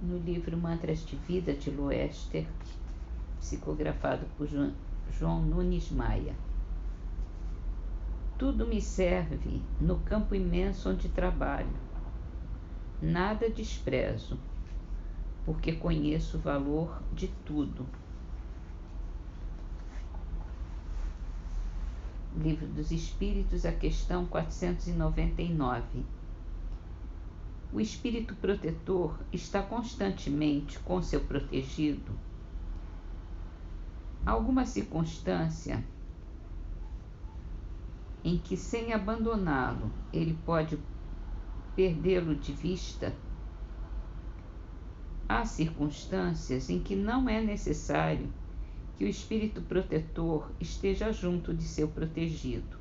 no livro Mantras de Vida de Loester, psicografado por João Nunes Maia. Tudo me serve no campo imenso onde trabalho. Nada desprezo, porque conheço o valor de tudo. Livro dos Espíritos, a questão 499. O espírito protetor está constantemente com seu protegido? Alguma circunstância em que, sem abandoná-lo, ele pode perdê-lo de vista? Há circunstâncias em que não é necessário que o espírito protetor esteja junto de seu protegido.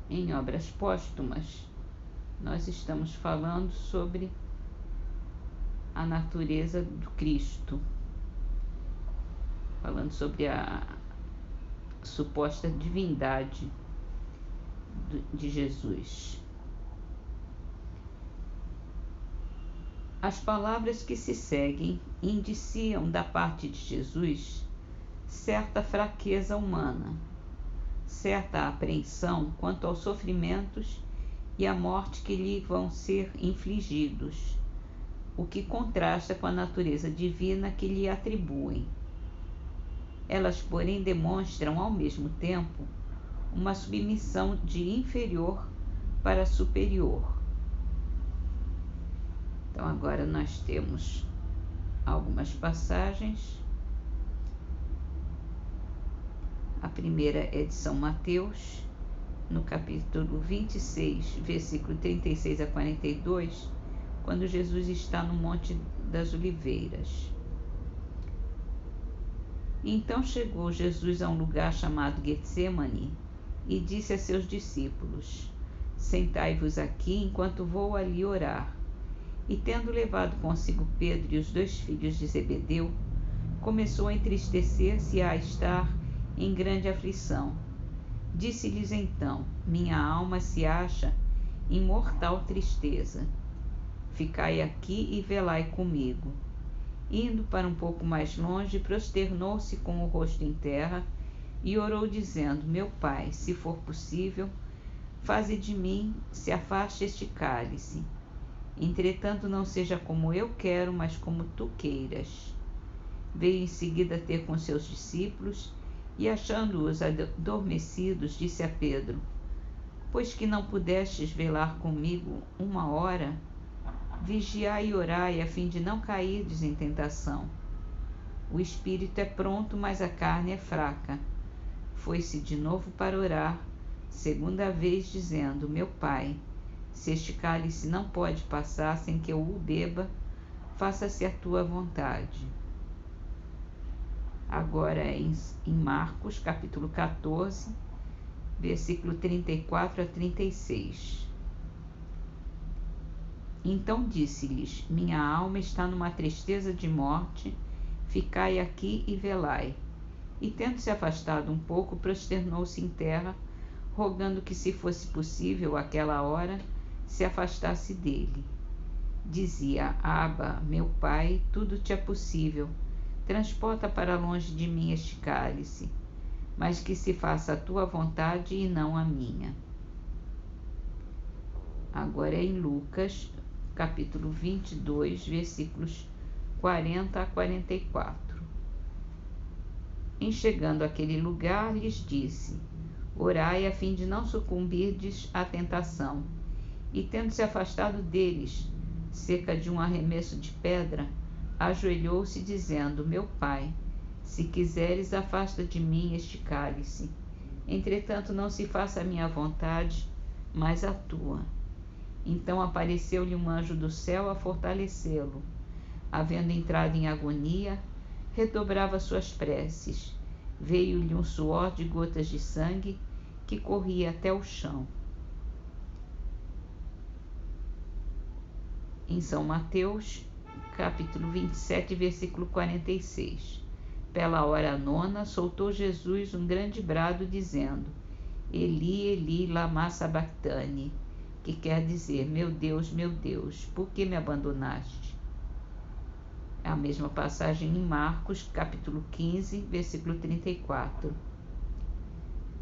Em Obras Póstumas, nós estamos falando sobre a natureza do Cristo, falando sobre a suposta divindade de Jesus. As palavras que se seguem indiciam da parte de Jesus certa fraqueza humana, certa apreensão quanto aos sofrimentos e à morte que lhe vão ser infligidos, o que contrasta com a natureza divina que lhe atribuem. Elas, porém, demonstram ao mesmo tempo uma submissão de inferior para superior. Então, agora nós temos algumas passagens. A primeira é de São Mateus, no capítulo 26, versículo 36 a 42, quando Jesus está no Monte das Oliveiras. Então chegou Jesus a um lugar chamado Getsêmani e disse a seus discípulos: Sentai-vos aqui enquanto vou ali orar. E tendo levado consigo Pedro e os 2 filhos de Zebedeu, começou a entristecer-se e a estar em grande aflição. Disse-lhes então: Minha alma se acha em mortal tristeza. Ficai aqui e velai comigo. Indo para um pouco mais longe, prosternou-se com o rosto em terra e orou, dizendo: Meu Pai, se for possível, faze de mim se afaste este cálice. Entretanto, não seja como eu quero, mas como tu queiras. Veio em seguida ter com seus discípulos e, achando-os adormecidos, disse a Pedro: Pois que não pudestes velar comigo 1 hora, vigiai e orai, a fim de não cairdes em tentação. O espírito é pronto, mas a carne é fraca. Foi-se de novo para orar, 2ª vez, dizendo: Meu Pai, se este cálice não pode passar sem que eu o beba, faça-se a tua vontade. Agora em Marcos, capítulo 14, versículo 34 a 36. Então disse-lhes: Minha alma está numa tristeza de morte, ficai aqui e velai. E tendo se afastado um pouco, prosternou-se em terra, rogando que, se fosse possível, àquela hora, se afastasse dele. Dizia: Abba, meu Pai, tudo te é possível, transporta para longe de mim este cálice, mas que se faça a tua vontade e não a minha. Agora é em Lucas, capítulo 22, versículos 40 a 44. Em chegando àquele lugar, lhes disse: Orai a fim de não sucumbirdes à tentação. E tendo se afastado deles, cerca de um arremesso de pedra, ajoelhou-se, dizendo: Meu Pai, se quiseres, afasta de mim este cálice. Entretanto, não se faça a minha vontade, mas a tua. Então apareceu-lhe um anjo do céu a fortalecê-lo. Havendo entrado em agonia, redobrava suas preces. Veio-lhe um suor de gotas de sangue que corria até o chão. Em São Mateus, capítulo 27, versículo 46. Pela hora 9, soltou Jesus um grande brado, dizendo: Eli, Eli, lama sabactani. que quer dizer: meu Deus, por que me abandonaste? É a mesma passagem em Marcos, capítulo 15, versículo 34.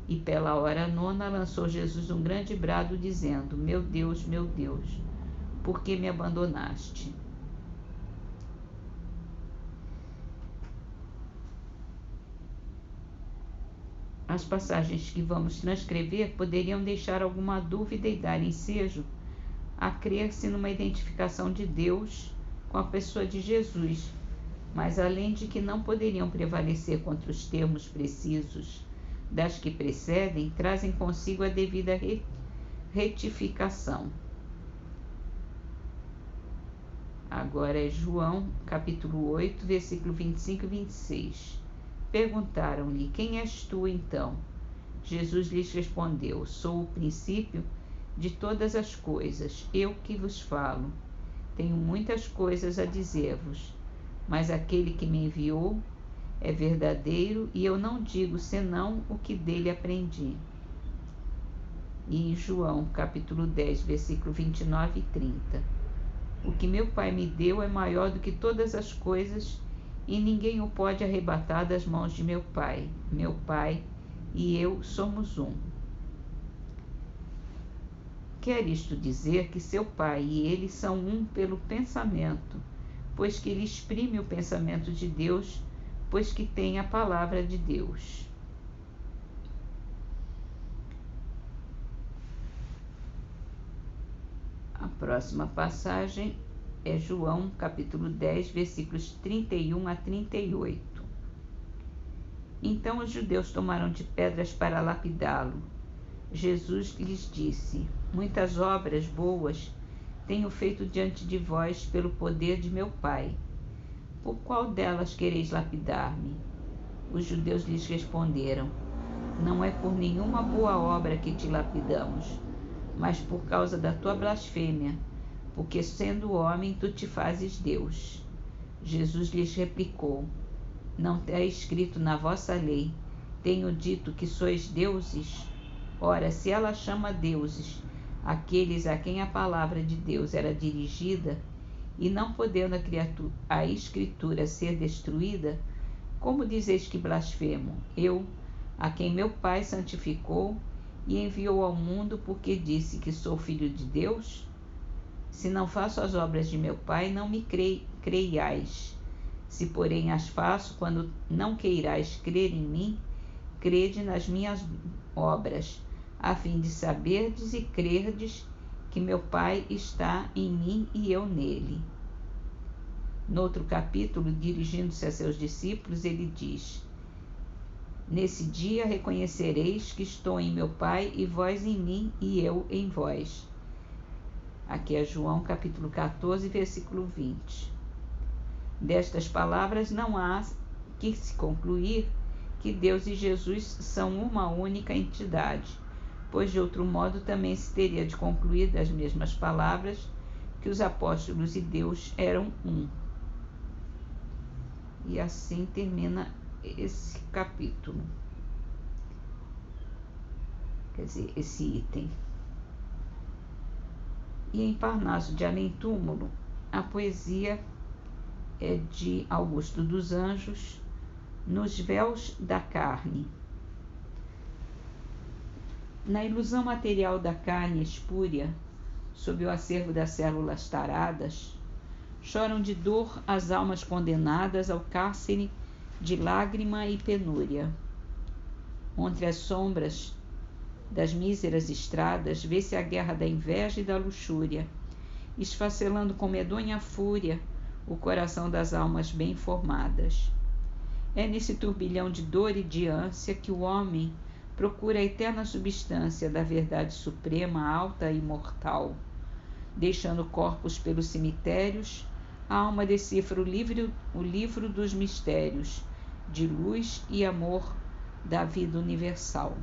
E pela hora nona lançou Jesus um grande brado, dizendo: meu Deus, por que me abandonaste? As passagens que vamos transcrever poderiam deixar alguma dúvida e dar ensejo a crer-se numa identificação de Deus com a pessoa de Jesus, mas além de que não poderiam prevalecer contra os termos precisos das que precedem, trazem consigo a devida retificação. Agora é João, capítulo 8, versículo 25 e 26. Perguntaram-lhe: quem és tu, então? Jesus lhes respondeu: sou o princípio de todas as coisas, eu que vos falo. Tenho muitas coisas a dizer-vos, mas aquele que me enviou é verdadeiro, e eu não digo senão o que dele aprendi. E em João, capítulo 10, versículo 29 e 30. O que meu Pai me deu é maior do que todas as coisas, e ninguém o pode arrebatar das mãos de meu Pai. Meu Pai e eu somos um. Quer isto dizer que seu Pai e ele são um pelo pensamento, pois que ele exprime o pensamento de Deus, pois que tem a palavra de Deus. A próxima passagem é João, capítulo 10, versículos 31 a 38. Então os judeus tomaram de pedras para lapidá-lo. Jesus lhes disse: muitas obras boas tenho feito diante de vós pelo poder de meu Pai. Por qual delas quereis lapidar-me? Os judeus lhes responderam: não é por nenhuma boa obra que te lapidamos, mas por causa da tua blasfêmia, porque sendo homem tu te fazes Deus. Jesus lhes replicou: não é escrito na vossa lei: tenho dito que sois deuses? Ora, se ela chama deuses aqueles a quem a palavra de Deus era dirigida, e não podendo a Escritura ser destruída, como dizeis que blasfemo? Eu, a quem meu Pai santificou e enviou ao mundo, porque disse que sou filho de Deus? Se não faço as obras de meu Pai, não me creiais. Se, porém, as faço, quando não queirais crer em mim, crede nas minhas obras, a fim de saberdes e crerdes que meu Pai está em mim e eu nele. Noutro capítulo, dirigindo-se a seus discípulos, ele diz: nesse dia reconhecereis que estou em meu Pai, e vós em mim, e eu em vós. Aqui é João, capítulo 14, versículo 20. Destas palavras não há que se concluir que Deus e Jesus são uma única entidade, pois de outro modo também se teria de concluir das mesmas palavras que os apóstolos e Deus eram um. E assim termina esse capítulo, quer dizer, esse item. E em Parnaso de Além Túmulo, a poesia é de Augusto dos Anjos, Nos Véus da Carne. Na ilusão material da carne espúria, sob o acervo das células taradas, choram de dor as almas condenadas ao cárcere de lágrima e penúria. Entre as sombras das míseras estradas, vê-se a guerra da inveja e da luxúria, esfacelando com medonha fúria o coração das almas bem formadas. É nesse turbilhão de dor e de ânsia que o homem procura a eterna substância da verdade suprema, alta e imortal. Deixando corpos pelos cemitérios, a alma decifra o livro dos mistérios, de luz e amor da vida universal.